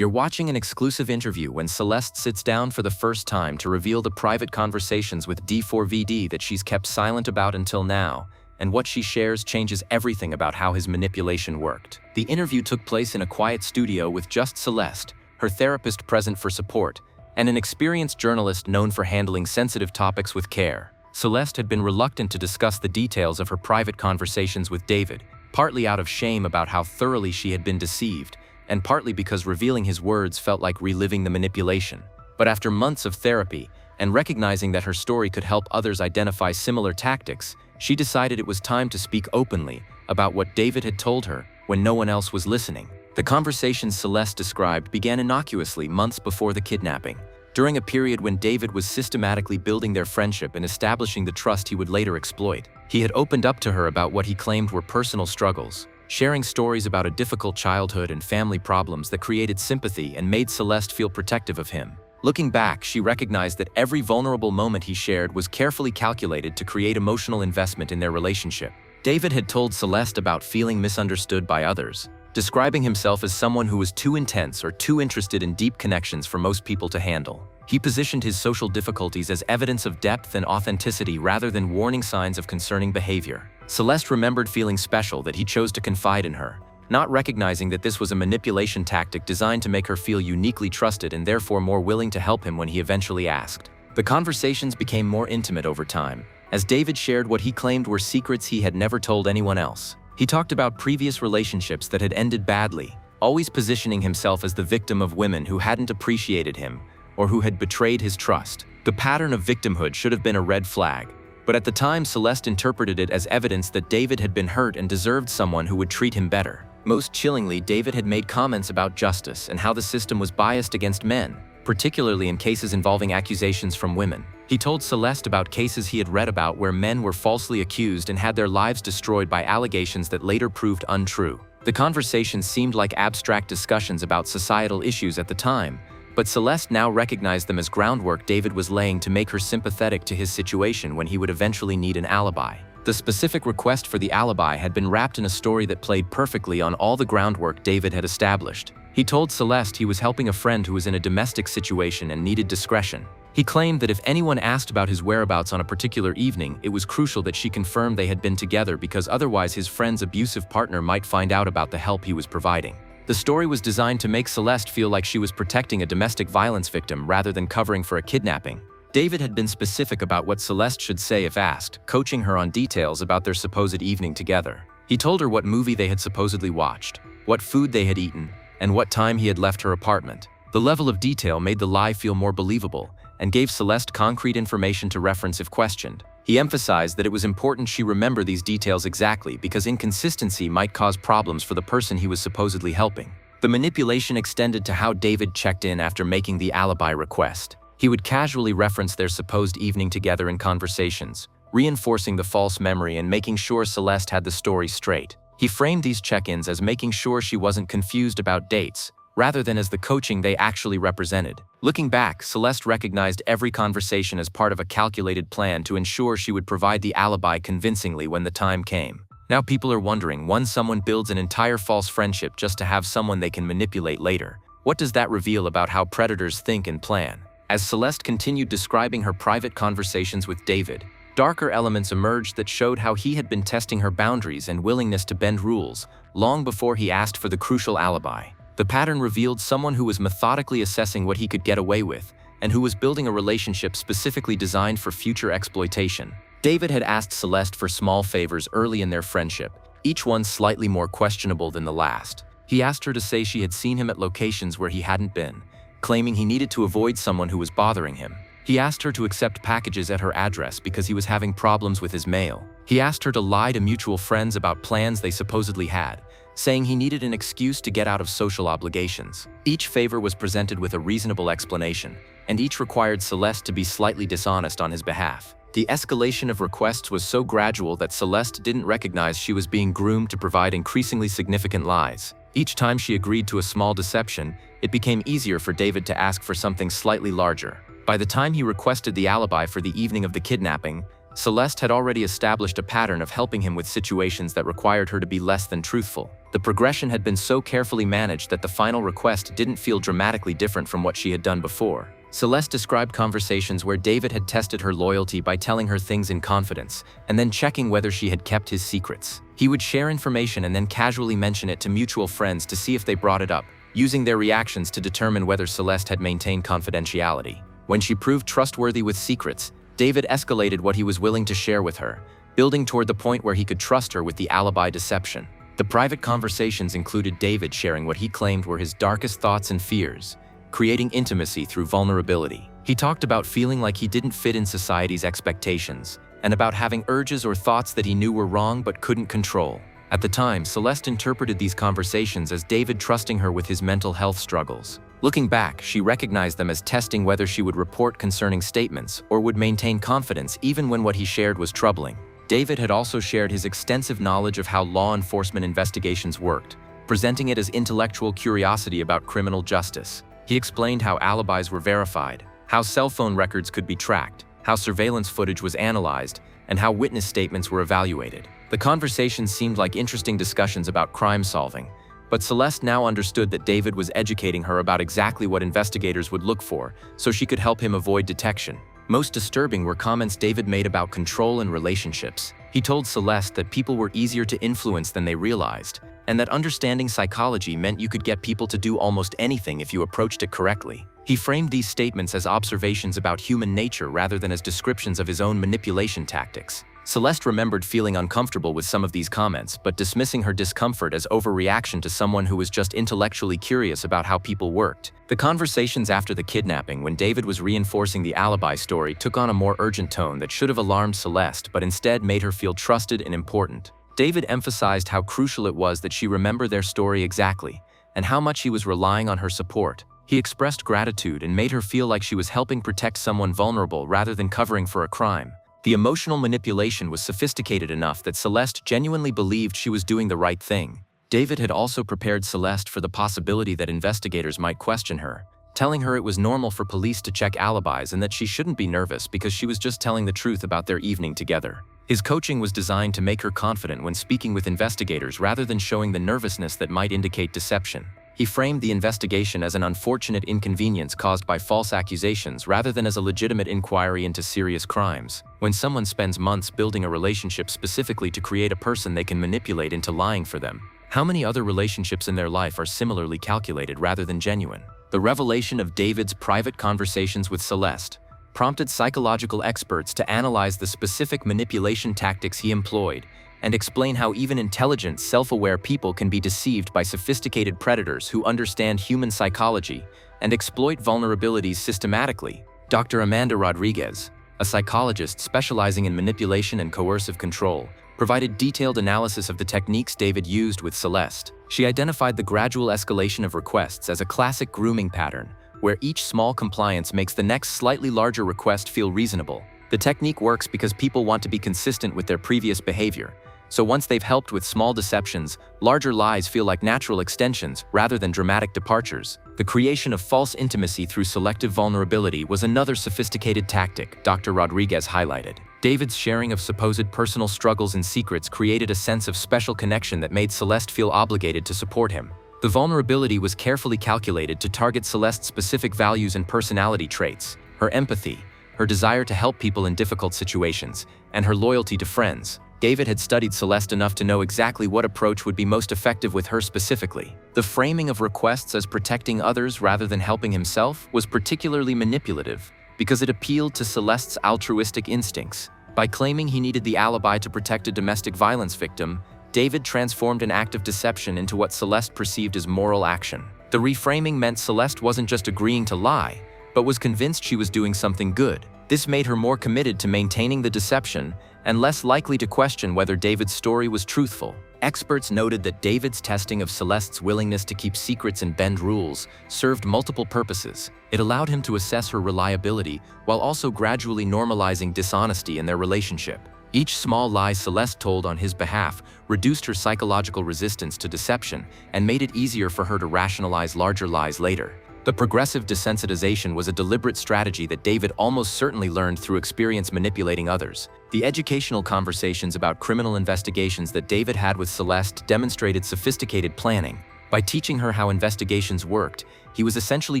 You're watching an exclusive interview when Celeste sits down for the first time to reveal the private conversations with D4vd that she's kept silent about until now, and what she shares changes everything about how his manipulation worked. The interview took place in a quiet studio with just Celeste, her therapist present for support, and an experienced journalist known for handling sensitive topics with care. Celeste had been reluctant to discuss the details of her private conversations with David, partly out of shame about how thoroughly she had been deceived, and partly because revealing his words felt like reliving the manipulation. But after months of therapy, and recognizing that her story could help others identify similar tactics, she decided it was time to speak openly about what David had told her when no one else was listening. The conversations Celeste described began innocuously months before the kidnapping, during a period when David was systematically building their friendship and establishing the trust he would later exploit. He had opened up to her about what he claimed were personal struggles, sharing stories about a difficult childhood and family problems that created sympathy and made Celeste feel protective of him. Looking back, she recognized that every vulnerable moment he shared was carefully calculated to create emotional investment in their relationship. David had told Celeste about feeling misunderstood by others, describing himself as someone who was too intense or too interested in deep connections for most people to handle. He positioned his social difficulties as evidence of depth and authenticity rather than warning signs of concerning behavior. Celeste remembered feeling special that he chose to confide in her, not recognizing that this was a manipulation tactic designed to make her feel uniquely trusted and therefore more willing to help him when he eventually asked. The conversations became more intimate over time, as David shared what he claimed were secrets he had never told anyone else. He talked about previous relationships that had ended badly, always positioning himself as the victim of women who hadn't appreciated him or who had betrayed his trust. The pattern of victimhood should have been a red flag, but at the time Celeste interpreted it as evidence that David had been hurt and deserved someone who would treat him better. Most chillingly, David had made comments about justice and how the system was biased against men, particularly in cases involving accusations from women. He told Celeste about cases he had read about where men were falsely accused and had their lives destroyed by allegations that later proved untrue. The conversations seemed like abstract discussions about societal issues at the time, but Celeste now recognized them as groundwork David was laying to make her sympathetic to his situation when he would eventually need an alibi. The specific request for the alibi had been wrapped in a story that played perfectly on all the groundwork David had established. He told Celeste he was helping a friend who was in a domestic situation and needed discretion. He claimed that if anyone asked about his whereabouts on a particular evening, it was crucial that she confirm they had been together because otherwise his friend's abusive partner might find out about the help he was providing. The story was designed to make Celeste feel like she was protecting a domestic violence victim rather than covering for a kidnapping. David had been specific about what Celeste should say if asked, coaching her on details about their supposed evening together. He told her what movie they had supposedly watched, what food they had eaten, and what time he had left her apartment. The level of detail made the lie feel more believable and gave Celeste concrete information to reference if questioned. He emphasized that it was important she remember these details exactly because inconsistency might cause problems for the person he was supposedly helping. The manipulation extended to how David checked in after making the alibi request. He would casually reference their supposed evening together in conversations, reinforcing the false memory and making sure Celeste had the story straight. He framed these check-ins as making sure she wasn't confused about dates, rather than as the coaching they actually represented. Looking back, Celeste recognized every conversation as part of a calculated plan to ensure she would provide the alibi convincingly when the time came. Now people are wondering, when someone builds an entire false friendship just to have someone they can manipulate later, what does that reveal about how predators think and plan? As Celeste continued describing her private conversations with David, darker elements emerged that showed how he had been testing her boundaries and willingness to bend rules long before he asked for the crucial alibi. The pattern revealed someone who was methodically assessing what he could get away with and who was building a relationship specifically designed for future exploitation. David had asked Celeste for small favors early in their friendship, each one slightly more questionable than the last. He asked her to say she had seen him at locations where he hadn't been, claiming he needed to avoid someone who was bothering him. He asked her to accept packages at her address because he was having problems with his mail. He asked her to lie to mutual friends about plans they supposedly had, saying he needed an excuse to get out of social obligations. Each favor was presented with a reasonable explanation, and each required Celeste to be slightly dishonest on his behalf. The escalation of requests was so gradual that Celeste didn't recognize she was being groomed to provide increasingly significant lies. Each time she agreed to a small deception, it became easier for David to ask for something slightly larger. By the time he requested the alibi for the evening of the kidnapping, Celeste had already established a pattern of helping him with situations that required her to be less than truthful. The progression had been so carefully managed that the final request didn't feel dramatically different from what she had done before. Celeste described conversations where David had tested her loyalty by telling her things in confidence, and then checking whether she had kept his secrets. He would share information and then casually mention it to mutual friends to see if they brought it up, using their reactions to determine whether Celeste had maintained confidentiality. When she proved trustworthy with secrets, David escalated what he was willing to share with her, building toward the point where he could trust her with the alibi deception. The private conversations included David sharing what he claimed were his darkest thoughts and fears, creating intimacy through vulnerability. He talked about feeling like he didn't fit in society's expectations, and about having urges or thoughts that he knew were wrong but couldn't control. At the time, Celeste interpreted these conversations as David trusting her with his mental health struggles. Looking back, she recognized them as testing whether she would report concerning statements or would maintain confidence even when what he shared was troubling. David had also shared his extensive knowledge of how law enforcement investigations worked, presenting it as intellectual curiosity about criminal justice. He explained how alibis were verified, how cell phone records could be tracked, how surveillance footage was analyzed, and how witness statements were evaluated. The conversations seemed like interesting discussions about crime solving, but Celeste now understood that David was educating her about exactly what investigators would look for, so she could help him avoid detection. Most disturbing were comments David made about control and relationships. He told Celeste that people were easier to influence than they realized, and that understanding psychology meant you could get people to do almost anything if you approached it correctly. He framed these statements as observations about human nature rather than as descriptions of his own manipulation tactics. Celeste remembered feeling uncomfortable with some of these comments, but dismissing her discomfort as overreaction to someone who was just intellectually curious about how people worked. The conversations after the kidnapping, when David was reinforcing the alibi story, took on a more urgent tone that should have alarmed Celeste, but instead made her feel trusted and important. David emphasized how crucial it was that she remember their story exactly, and how much he was relying on her support. He expressed gratitude and made her feel like she was helping protect someone vulnerable rather than covering for a crime. The emotional manipulation was sophisticated enough that Celeste genuinely believed she was doing the right thing. David had also prepared Celeste for the possibility that investigators might question her, telling her it was normal for police to check alibis and that she shouldn't be nervous because she was just telling the truth about their evening together. His coaching was designed to make her confident when speaking with investigators rather than showing the nervousness that might indicate deception. He framed the investigation as an unfortunate inconvenience caused by false accusations rather than as a legitimate inquiry into serious crimes. When someone spends months building a relationship specifically to create a person they can manipulate into lying for them, how many other relationships in their life are similarly calculated rather than genuine? The revelation of David's private conversations with Celeste prompted psychological experts to analyze the specific manipulation tactics he employed and explain how even intelligent, self-aware people can be deceived by sophisticated predators who understand human psychology and exploit vulnerabilities systematically. Dr. Amanda Rodriguez, a psychologist specializing in manipulation and coercive control, provided detailed analysis of the techniques David used with Celeste. She identified the gradual escalation of requests as a classic grooming pattern, where each small compliance makes the next slightly larger request feel reasonable. The technique works because people want to be consistent with their previous behavior. So once they've helped with small deceptions, larger lies feel like natural extensions rather than dramatic departures. The creation of false intimacy through selective vulnerability was another sophisticated tactic, Dr. Rodriguez highlighted. David's sharing of supposed personal struggles and secrets created a sense of special connection that made Celeste feel obligated to support him. The vulnerability was carefully calculated to target Celeste's specific values and personality traits: her empathy, her desire to help people in difficult situations, and her loyalty to friends. David had studied Celeste enough to know exactly what approach would be most effective with her specifically. The framing of requests as protecting others rather than helping himself was particularly manipulative because it appealed to Celeste's altruistic instincts. By claiming he needed the alibi to protect a domestic violence victim, David transformed an act of deception into what Celeste perceived as moral action. The reframing meant Celeste wasn't just agreeing to lie, but was convinced she was doing something good. This made her more committed to maintaining the deception and less likely to question whether David's story was truthful. Experts noted that David's testing of Celeste's willingness to keep secrets and bend rules served multiple purposes. It allowed him to assess her reliability while also gradually normalizing dishonesty in their relationship. Each small lie Celeste told on his behalf reduced her psychological resistance to deception and made it easier for her to rationalize larger lies later. The progressive desensitization was a deliberate strategy that David almost certainly learned through experience manipulating others. The educational conversations about criminal investigations that David had with Celeste demonstrated sophisticated planning. By teaching her how investigations worked, he was essentially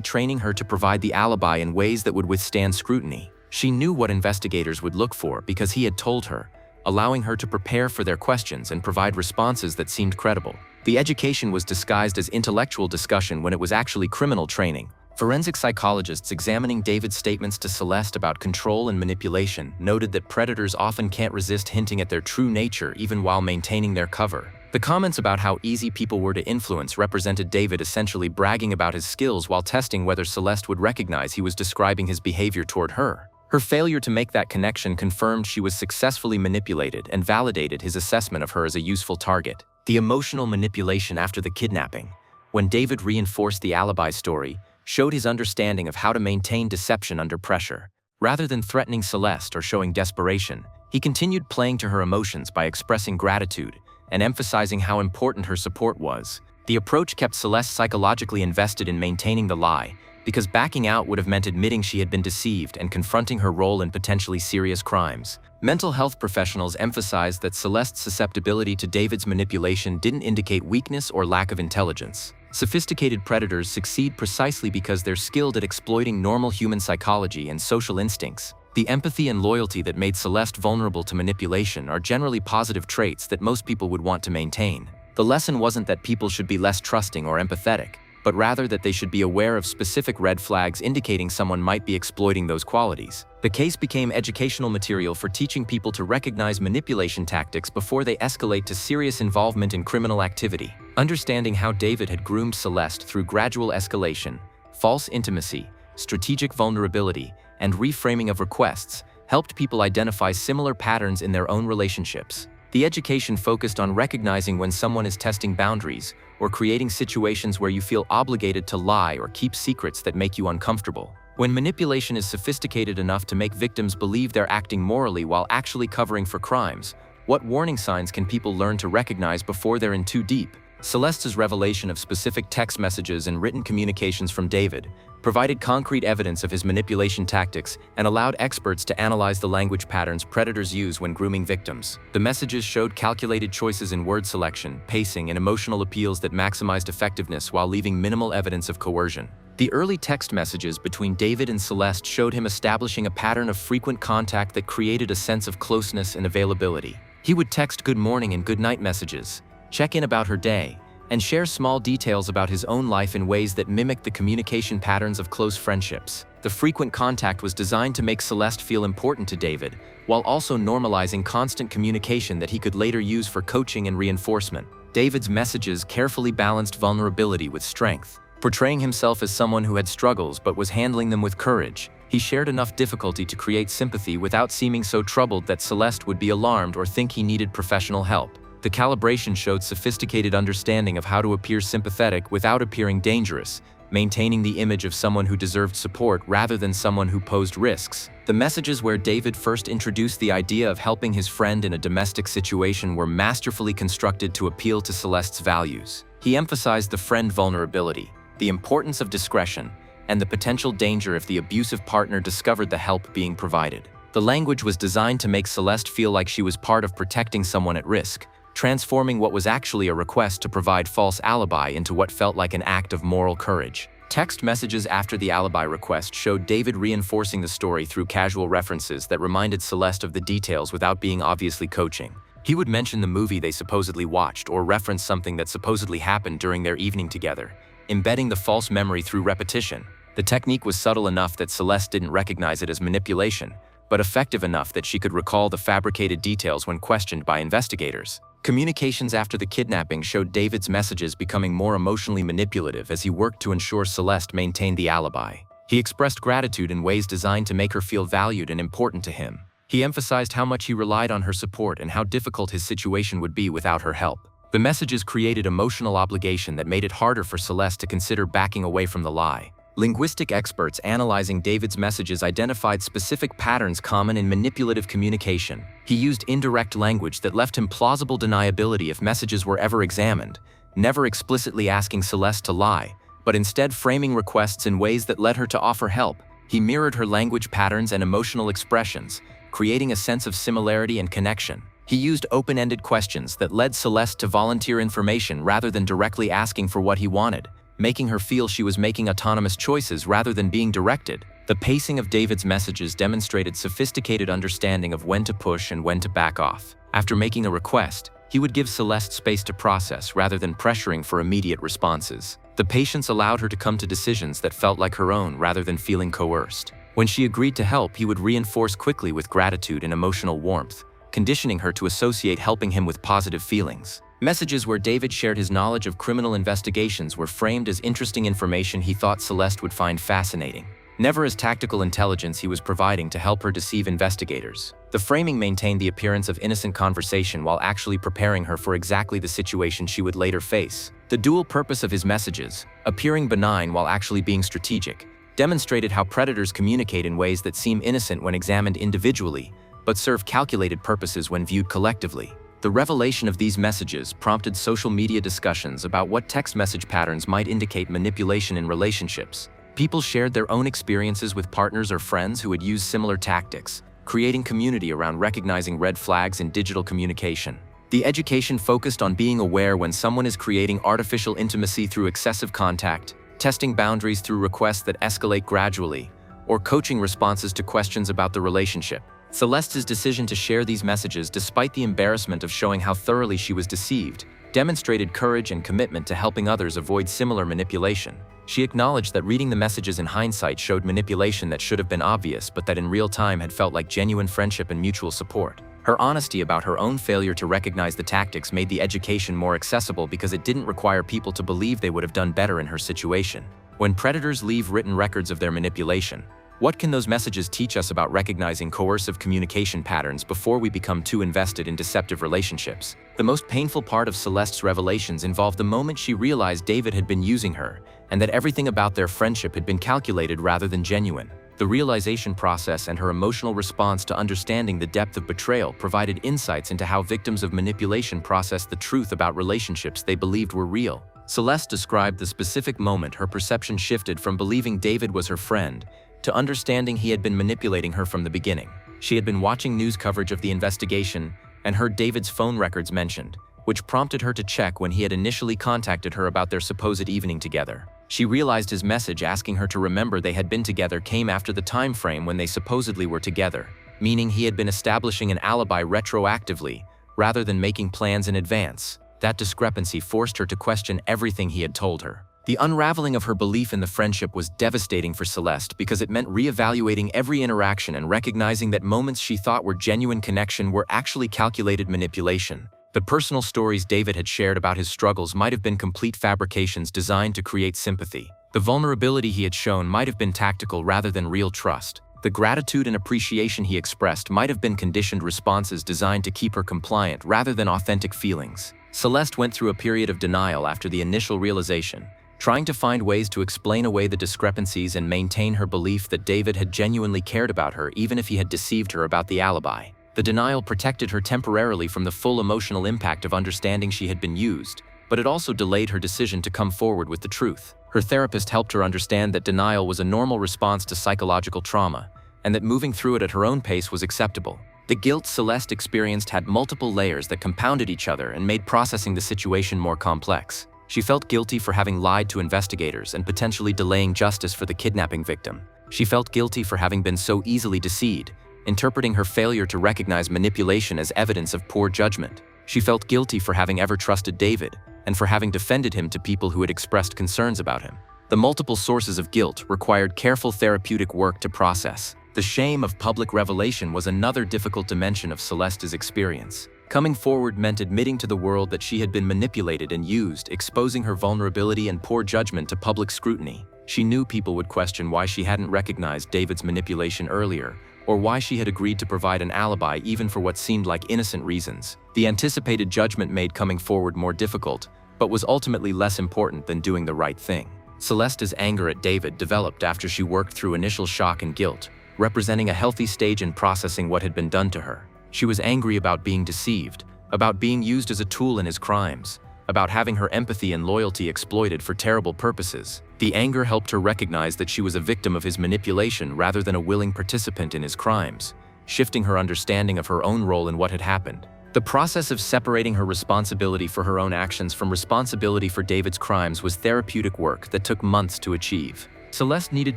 training her to provide the alibi in ways that would withstand scrutiny. She knew what investigators would look for because he had told her, allowing her to prepare for their questions and provide responses that seemed credible. The education was disguised as intellectual discussion when it was actually criminal training. Forensic psychologists examining David's statements to Celeste about control and manipulation noted that predators often can't resist hinting at their true nature even while maintaining their cover. The comments about how easy people were to influence represented David essentially bragging about his skills while testing whether Celeste would recognize he was describing his behavior toward her. Her failure to make that connection confirmed she was successfully manipulated and validated his assessment of her as a useful target. The emotional manipulation after the kidnapping, when David reinforced the alibi story, showed his understanding of how to maintain deception under pressure. Rather than threatening Celeste or showing desperation, he continued playing to her emotions by expressing gratitude and emphasizing how important her support was. The approach kept Celeste psychologically invested in maintaining the lie, because backing out would have meant admitting she had been deceived and confronting her role in potentially serious crimes. Mental health professionals emphasized that Celeste's susceptibility to David's manipulation didn't indicate weakness or lack of intelligence. Sophisticated predators succeed precisely because they're skilled at exploiting normal human psychology and social instincts. The empathy and loyalty that made Celeste vulnerable to manipulation are generally positive traits that most people would want to maintain. The lesson wasn't that people should be less trusting or empathetic, but rather that they should be aware of specific red flags indicating someone might be exploiting those qualities. The case became educational material for teaching people to recognize manipulation tactics before they escalate to serious involvement in criminal activity. Understanding how David had groomed Celeste through gradual escalation, false intimacy, strategic vulnerability, and reframing of requests helped people identify similar patterns in their own relationships. The education focused on recognizing when someone is testing boundaries or creating situations where you feel obligated to lie or keep secrets that make you uncomfortable. When manipulation is sophisticated enough to make victims believe they're acting morally while actually covering for crimes, what warning signs can people learn to recognize before they're in too deep? Celeste's revelation of specific text messages and written communications from David provided concrete evidence of his manipulation tactics and allowed experts to analyze the language patterns predators use when grooming victims. The messages showed calculated choices in word selection, pacing, and emotional appeals that maximized effectiveness while leaving minimal evidence of coercion. The early text messages between David and Celeste showed him establishing a pattern of frequent contact that created a sense of closeness and availability. He would text good morning and good night messages, check in about her day, and share small details about his own life in ways that mimicked the communication patterns of close friendships. The frequent contact was designed to make Celeste feel important to David, while also normalizing constant communication that he could later use for coaching and reinforcement. David's messages carefully balanced vulnerability with strength. Portraying himself as someone who had struggles but was handling them with courage, he shared enough difficulty to create sympathy without seeming so troubled that Celeste would be alarmed or think he needed professional help. The calibration showed sophisticated understanding of how to appear sympathetic without appearing dangerous, maintaining the image of someone who deserved support rather than someone who posed risks. The messages where David first introduced the idea of helping his friend in a domestic situation were masterfully constructed to appeal to Celeste's values. He emphasized the friend vulnerability, the importance of discretion, and the potential danger if the abusive partner discovered the help being provided. The language was designed to make Celeste feel like she was part of protecting someone at risk, transforming what was actually a request to provide false alibi into what felt like an act of moral courage. Text messages after the alibi request showed David reinforcing the story through casual references that reminded Celeste of the details without being obviously coaching. He would mention the movie they supposedly watched or reference something that supposedly happened during their evening together, embedding the false memory through repetition. The technique was subtle enough that Celeste didn't recognize it as manipulation, but effective enough that she could recall the fabricated details when questioned by investigators. Communications after the kidnapping showed David's messages becoming more emotionally manipulative as he worked to ensure Celeste maintained the alibi. He expressed gratitude in ways designed to make her feel valued and important to him. He emphasized how much he relied on her support and how difficult his situation would be without her help. The messages created emotional obligation that made it harder for Celeste to consider backing away from the lie. Linguistic experts analyzing David's messages identified specific patterns common in manipulative communication. He used indirect language that left him plausible deniability if messages were ever examined, never explicitly asking Celeste to lie, but instead framing requests in ways that led her to offer help. He mirrored her language patterns and emotional expressions, creating a sense of similarity and connection. He used open-ended questions that led Celeste to volunteer information rather than directly asking for what he wanted, making her feel she was making autonomous choices rather than being directed. The pacing of David's messages demonstrated sophisticated understanding of when to push and when to back off. After making a request, he would give Celeste space to process rather than pressuring for immediate responses. The patience allowed her to come to decisions that felt like her own rather than feeling coerced. When she agreed to help, he would reinforce quickly with gratitude and emotional warmth, conditioning her to associate helping him with positive feelings. Messages where David shared his knowledge of criminal investigations were framed as interesting information he thought Celeste would find fascinating, never as tactical intelligence he was providing to help her deceive investigators. The framing maintained the appearance of innocent conversation while actually preparing her for exactly the situation she would later face. The dual purpose of his messages, appearing benign while actually being strategic, demonstrated how predators communicate in ways that seem innocent when examined individually, but serve calculated purposes when viewed collectively. The revelation of these messages prompted social media discussions about what text message patterns might indicate manipulation in relationships. People shared their own experiences with partners or friends who had used similar tactics, creating community around recognizing red flags in digital communication. The education focused on being aware when someone is creating artificial intimacy through excessive contact, testing boundaries through requests that escalate gradually, or coaching responses to questions about the relationship. Celeste's decision to share these messages despite the embarrassment of showing how thoroughly she was deceived demonstrated courage and commitment to helping others avoid similar manipulation. She acknowledged that reading the messages in hindsight showed manipulation that should have been obvious but that in real time had felt like genuine friendship and mutual support. Her honesty about her own failure to recognize the tactics made the education more accessible because it didn't require people to believe they would have done better in her situation. When predators leave written records of their manipulation, what can those messages teach us about recognizing coercive communication patterns before we become too invested in deceptive relationships? The most painful part of Celeste's revelations involved the moment she realized David had been using her, and that everything about their friendship had been calculated rather than genuine. The realization process and her emotional response to understanding the depth of betrayal provided insights into how victims of manipulation process the truth about relationships they believed were real. Celeste described the specific moment her perception shifted from believing David was her friend to understanding he had been manipulating her from the beginning. She had been watching news coverage of the investigation and heard David's phone records mentioned, which prompted her to check when he had initially contacted her about their supposed evening together. She realized his message asking her to remember they had been together came after the time frame when they supposedly were together, meaning he had been establishing an alibi retroactively rather than making plans in advance. That discrepancy forced her to question everything he had told her. The unraveling of her belief in the friendship was devastating for Celeste because it meant reevaluating every interaction and recognizing that moments she thought were genuine connection were actually calculated manipulation. The personal stories David had shared about his struggles might have been complete fabrications designed to create sympathy. The vulnerability he had shown might have been tactical rather than real trust. The gratitude and appreciation he expressed might have been conditioned responses designed to keep her compliant rather than authentic feelings. Celeste went through a period of denial after the initial realization, trying to find ways to explain away the discrepancies and maintain her belief that David had genuinely cared about her even if he had deceived her about the alibi. The denial protected her temporarily from the full emotional impact of understanding she had been used, but it also delayed her decision to come forward with the truth. Her therapist helped her understand that denial was a normal response to psychological trauma, and that moving through it at her own pace was acceptable. The guilt Celeste experienced had multiple layers that compounded each other and made processing the situation more complex. She felt guilty for having lied to investigators and potentially delaying justice for the kidnapping victim. She felt guilty for having been so easily deceived, interpreting her failure to recognize manipulation as evidence of poor judgment. She felt guilty for having ever trusted David, and for having defended him to people who had expressed concerns about him. The multiple sources of guilt required careful therapeutic work to process. The shame of public revelation was another difficult dimension of Celeste's experience. Coming forward meant admitting to the world that she had been manipulated and used, exposing her vulnerability and poor judgment to public scrutiny. She knew people would question why she hadn't recognized David's manipulation earlier, or why she had agreed to provide an alibi even for what seemed like innocent reasons. The anticipated judgment made coming forward more difficult, but was ultimately less important than doing the right thing. Celeste's anger at David developed after she worked through initial shock and guilt, representing a healthy stage in processing what had been done to her. She was angry about being deceived, about being used as a tool in his crimes, about having her empathy and loyalty exploited for terrible purposes. The anger helped her recognize that she was a victim of his manipulation rather than a willing participant in his crimes. shifting her understanding of her own role in what had happened. The process of separating her responsibility for her own actions from responsibility for David's crimes was therapeutic work that took months to achieve. Celeste needed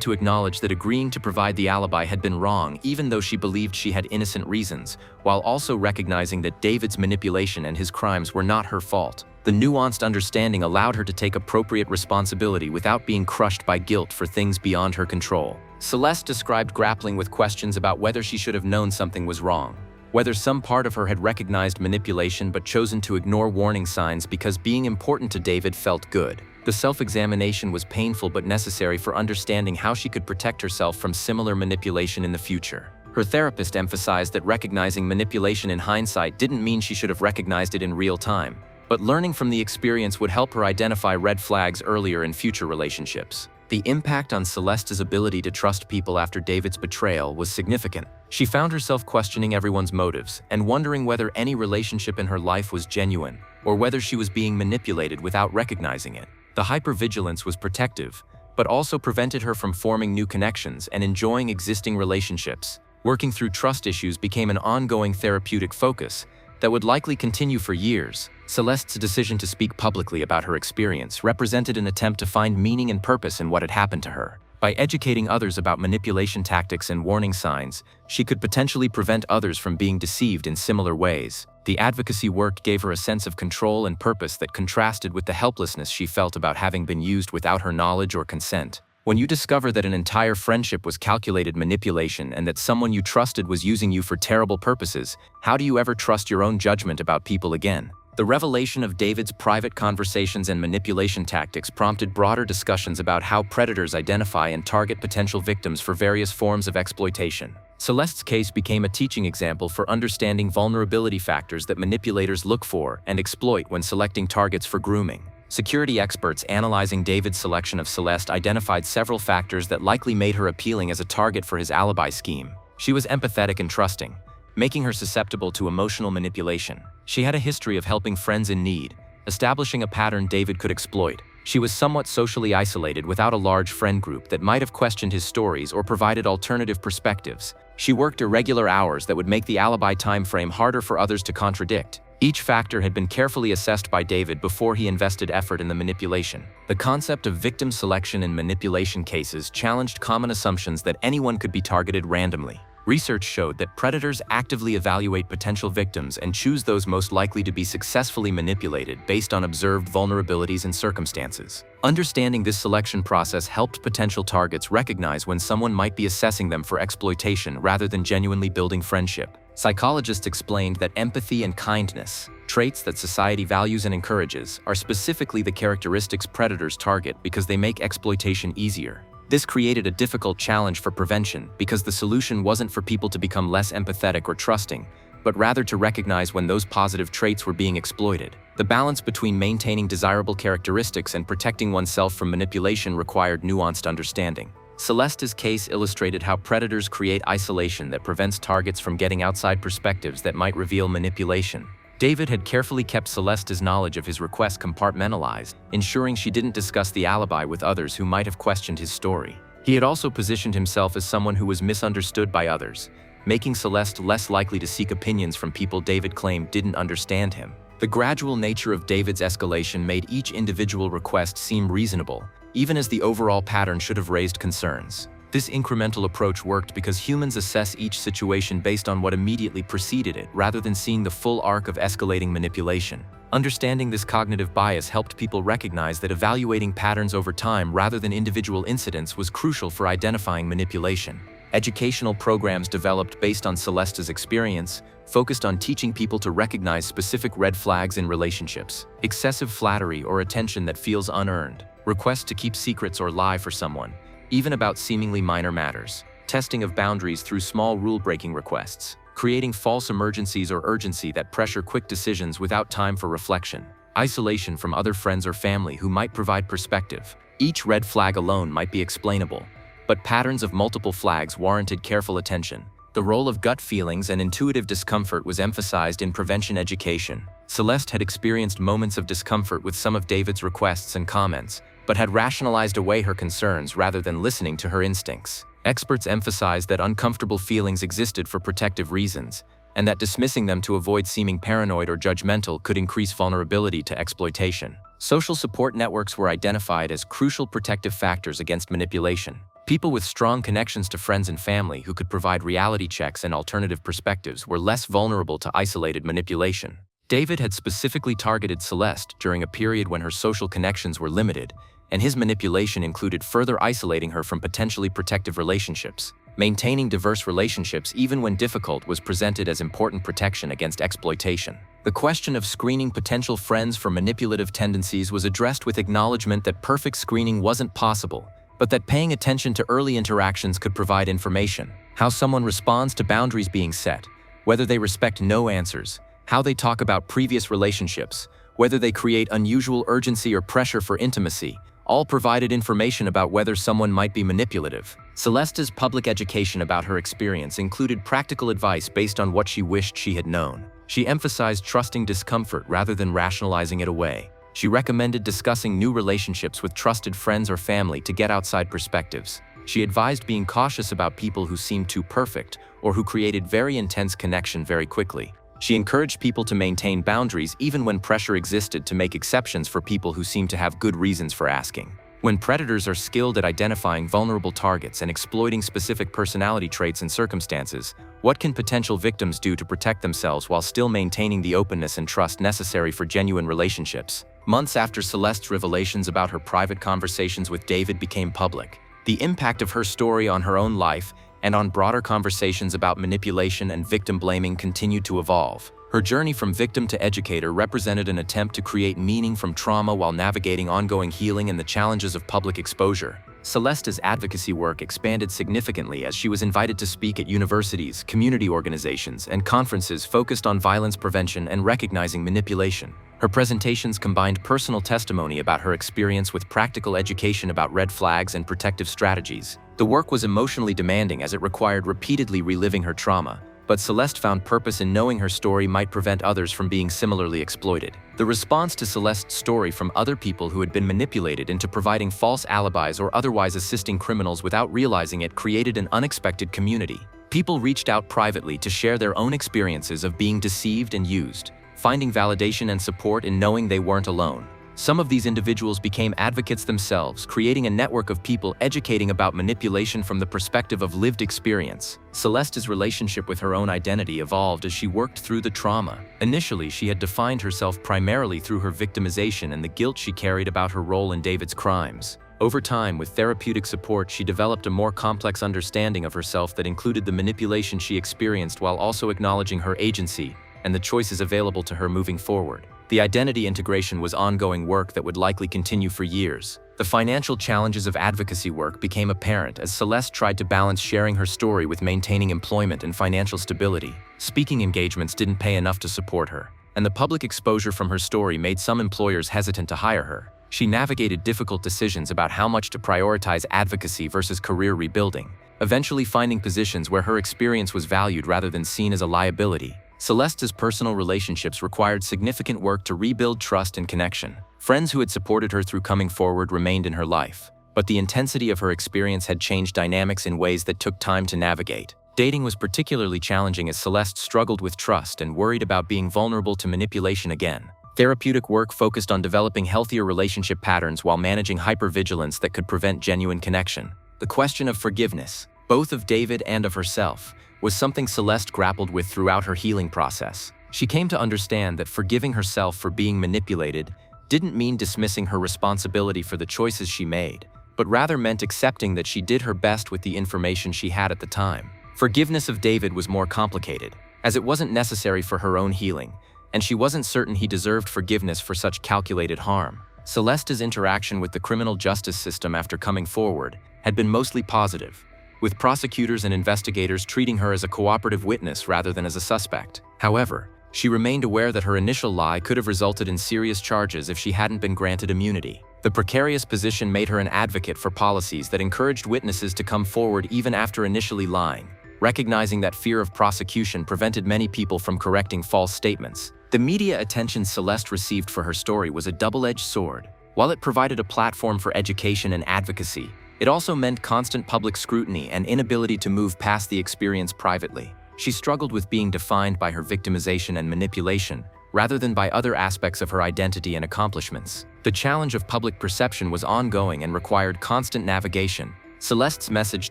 to acknowledge that agreeing to provide the alibi had been wrong, even though she believed she had innocent reasons, while also recognizing that David's manipulation and his crimes were not her fault. The nuanced understanding allowed her to take appropriate responsibility without being crushed by guilt for things beyond her control. Celeste described grappling with questions about whether she should have known something was wrong, whether some part of her had recognized manipulation but chosen to ignore warning signs because being important to David felt good. The self-examination was painful but necessary for understanding how she could protect herself from similar manipulation in the future. Her therapist emphasized that recognizing manipulation in hindsight didn't mean she should have recognized it in real time, but learning from the experience would help her identify red flags earlier in future relationships. The impact on Celeste's ability to trust people after David's betrayal was significant. She found herself questioning everyone's motives and wondering whether any relationship in her life was genuine or whether she was being manipulated without recognizing it. The hypervigilance was protective, but also prevented her from forming new connections and enjoying existing relationships. Working through trust issues became an ongoing therapeutic focus that would likely continue for years. Celeste's decision to speak publicly about her experience represented an attempt to find meaning and purpose in what had happened to her. By educating others about manipulation tactics and warning signs, she could potentially prevent others from being deceived in similar ways. The advocacy work gave her a sense of control and purpose that contrasted with the helplessness she felt about having been used without her knowledge or consent. When you discover that an entire friendship was calculated manipulation and that someone you trusted was using you for terrible purposes, how do you ever trust your own judgment about people again? The revelation of David's private conversations and manipulation tactics prompted broader discussions about how predators identify and target potential victims for various forms of exploitation. Celeste's case became a teaching example for understanding vulnerability factors that manipulators look for and exploit when selecting targets for grooming. Security experts analyzing David's selection of Celeste identified several factors that likely made her appealing as a target for his alibi scheme. She was empathetic and trusting, making her susceptible to emotional manipulation. She had a history of helping friends in need, establishing a pattern David could exploit. She was somewhat socially isolated without a large friend group that might have questioned his stories or provided alternative perspectives. She worked irregular hours that would make the alibi timeframe harder for others to contradict. Each factor had been carefully assessed by David before he invested effort in the manipulation. The concept of victim selection in manipulation cases challenged common assumptions that anyone could be targeted randomly. Research showed that predators actively evaluate potential victims and choose those most likely to be successfully manipulated based on observed vulnerabilities and circumstances. Understanding this selection process helped potential targets recognize when someone might be assessing them for exploitation rather than genuinely building friendship. Psychologists explained that empathy and kindness, traits that society values and encourages, are specifically the characteristics predators target because they make exploitation easier. This created a difficult challenge for prevention because the solution wasn't for people to become less empathetic or trusting, but rather to recognize when those positive traits were being exploited. The balance between maintaining desirable characteristics and protecting oneself from manipulation required nuanced understanding. Celeste's case illustrated how predators create isolation that prevents targets from getting outside perspectives that might reveal manipulation. David had carefully kept Celeste's knowledge of his request compartmentalized, ensuring she didn't discuss the alibi with others who might have questioned his story. He had also positioned himself as someone who was misunderstood by others, making Celeste less likely to seek opinions from people David claimed didn't understand him. The gradual nature of David's escalation made each individual request seem reasonable, even as the overall pattern should have raised concerns. This incremental approach worked because humans assess each situation based on what immediately preceded it rather than seeing the full arc of escalating manipulation. Understanding this cognitive bias helped people recognize that evaluating patterns over time rather than individual incidents was crucial for identifying manipulation. Educational programs developed based on Celeste's experience focused on teaching people to recognize specific red flags in relationships: excessive flattery or attention that feels unearned, requests to keep secrets or lie for someone, even about seemingly minor matters, testing of boundaries through small rule-breaking requests, creating false emergencies or urgency that pressure quick decisions without time for reflection, isolation from other friends or family who might provide perspective. Each red flag alone might be explainable, but patterns of multiple flags warranted careful attention. The role of gut feelings and intuitive discomfort was emphasized in prevention education. Celeste had experienced moments of discomfort with some of David's requests and comments, but had rationalized away her concerns rather than listening to her instincts. Experts emphasized that uncomfortable feelings existed for protective reasons, and that dismissing them to avoid seeming paranoid or judgmental could increase vulnerability to exploitation. Social support networks were identified as crucial protective factors against manipulation. People with strong connections to friends and family who could provide reality checks and alternative perspectives were less vulnerable to isolated manipulation. David had specifically targeted Celeste during a period when her social connections were limited, and his manipulation included further isolating her from potentially protective relationships. Maintaining diverse relationships, even when difficult, was presented as important protection against exploitation. The question of screening potential friends for manipulative tendencies was addressed with acknowledgement that perfect screening wasn't possible, but that paying attention to early interactions could provide information. How someone responds to boundaries being set, whether they respect no answers, how they talk about previous relationships, whether they create unusual urgency or pressure for intimacy, all provided information about whether someone might be manipulative. Celeste's public education about her experience included practical advice based on what she wished she had known. She emphasized trusting discomfort rather than rationalizing it away. She recommended discussing new relationships with trusted friends or family to get outside perspectives. She advised being cautious about people who seemed too perfect or who created very intense connection very quickly. She encouraged people to maintain boundaries even when pressure existed, to make exceptions for people who seemed to have good reasons for asking. When predators are skilled at identifying vulnerable targets and exploiting specific personality traits and circumstances, what can potential victims do to protect themselves while still maintaining the openness and trust necessary for genuine relationships? Months after Celeste's revelations about her private conversations with David became public, the impact of her story on her own life and on broader conversations about manipulation and victim blaming continued to evolve. Her journey from victim to educator represented an attempt to create meaning from trauma while navigating ongoing healing and the challenges of public exposure. Celeste's advocacy work expanded significantly as she was invited to speak at universities, community organizations, and conferences focused on violence prevention and recognizing manipulation. Her presentations combined personal testimony about her experience with practical education about red flags and protective strategies. The work was emotionally demanding as it required repeatedly reliving her trauma, but Celeste found purpose in knowing her story might prevent others from being similarly exploited. The response to Celeste's story from other people who had been manipulated into providing false alibis or otherwise assisting criminals without realizing it created an unexpected community. People reached out privately to share their own experiences of being deceived and used, finding validation and support in knowing they weren't alone. Some of these individuals became advocates themselves, creating a network of people educating about manipulation from the perspective of lived experience. Celeste's relationship with her own identity evolved as she worked through the trauma. Initially, she had defined herself primarily through her victimization and the guilt she carried about her role in David's crimes. Over time, with therapeutic support, she developed a more complex understanding of herself that included the manipulation she experienced while also acknowledging her agency and the choices available to her moving forward. The identity integration was ongoing work that would likely continue for years. The financial challenges of advocacy work became apparent as Celeste tried to balance sharing her story with maintaining employment and financial stability. Speaking engagements didn't pay enough to support her, and the public exposure from her story made some employers hesitant to hire her. She navigated difficult decisions about how much to prioritize advocacy versus career rebuilding, eventually finding positions where her experience was valued rather than seen as a liability. Celeste's personal relationships required significant work to rebuild trust and connection. Friends who had supported her through coming forward remained in her life, but the intensity of her experience had changed dynamics in ways that took time to navigate. Dating was particularly challenging as Celeste struggled with trust and worried about being vulnerable to manipulation again. Therapeutic work focused on developing healthier relationship patterns while managing hypervigilance that could prevent genuine connection. The question of forgiveness, both of David and of herself, was something Celeste grappled with throughout her healing process. She came to understand that forgiving herself for being manipulated didn't mean dismissing her responsibility for the choices she made, but rather meant accepting that she did her best with the information she had at the time. Forgiveness of David was more complicated, as it wasn't necessary for her own healing, and she wasn't certain he deserved forgiveness for such calculated harm. Celeste's interaction with the criminal justice system after coming forward had been mostly positive, with prosecutors and investigators treating her as a cooperative witness rather than as a suspect. However, she remained aware that her initial lie could have resulted in serious charges if she hadn't been granted immunity. The precarious position made her an advocate for policies that encouraged witnesses to come forward even after initially lying, recognizing that fear of prosecution prevented many people from correcting false statements. The media attention Celeste received for her story was a double-edged sword. While it provided a platform for education and advocacy, It also meant constant public scrutiny and inability to move past the experience privately. She struggled with being defined by her victimization and manipulation, rather than by other aspects of her identity and accomplishments. The challenge of public perception was ongoing and required constant navigation. Celeste's message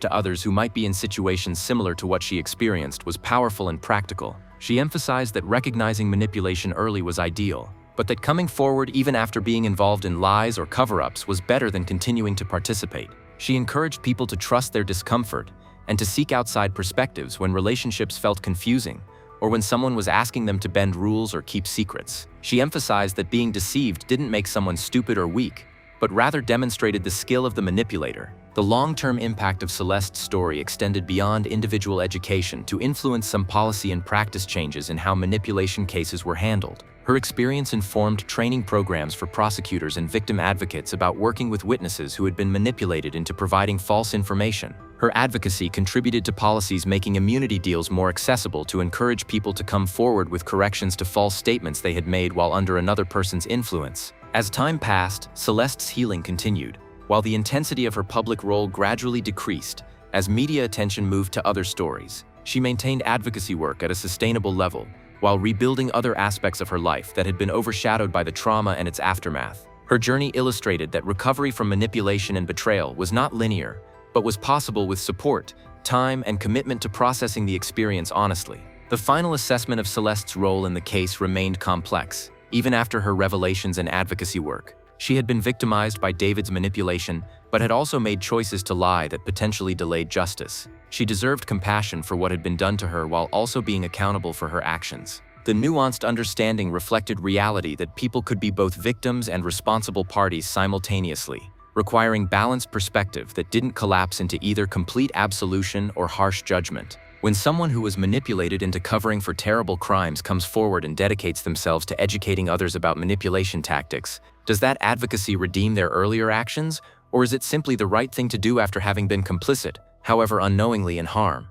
to others who might be in situations similar to what she experienced was powerful and practical. She emphasized that recognizing manipulation early was ideal, but that coming forward even after being involved in lies or cover-ups was better than continuing to participate. She encouraged people to trust their discomfort and to seek outside perspectives when relationships felt confusing or when someone was asking them to bend rules or keep secrets. She emphasized that being deceived didn't make someone stupid or weak, but rather demonstrated the skill of the manipulator. The long-term impact of Celeste's story extended beyond individual education to influence some policy and practice changes in how manipulation cases were handled. Her experience informed training programs for prosecutors and victim advocates about working with witnesses who had been manipulated into providing false information. Her advocacy contributed to policies making immunity deals more accessible to encourage people to come forward with corrections to false statements they had made while under another person's influence. As time passed, Celeste's healing continued, while the intensity of her public role gradually decreased as media attention moved to other stories. She maintained advocacy work at a sustainable level, while rebuilding other aspects of her life that had been overshadowed by the trauma and its aftermath. Her journey illustrated that recovery from manipulation and betrayal was not linear, but was possible with support, time, and commitment to processing the experience honestly. The final assessment of Celeste's role in the case remained complex, even after her revelations and advocacy work. She had been victimized by David's manipulation, but had also made choices to lie that potentially delayed justice. She deserved compassion for what had been done to her while also being accountable for her actions. The nuanced understanding reflected reality that people could be both victims and responsible parties simultaneously, requiring balanced perspective that didn't collapse into either complete absolution or harsh judgment. When someone who was manipulated into covering for terrible crimes comes forward and dedicates themselves to educating others about manipulation tactics, does that advocacy redeem their earlier actions, or is it simply the right thing to do after having been complicit, however unknowingly, in harm?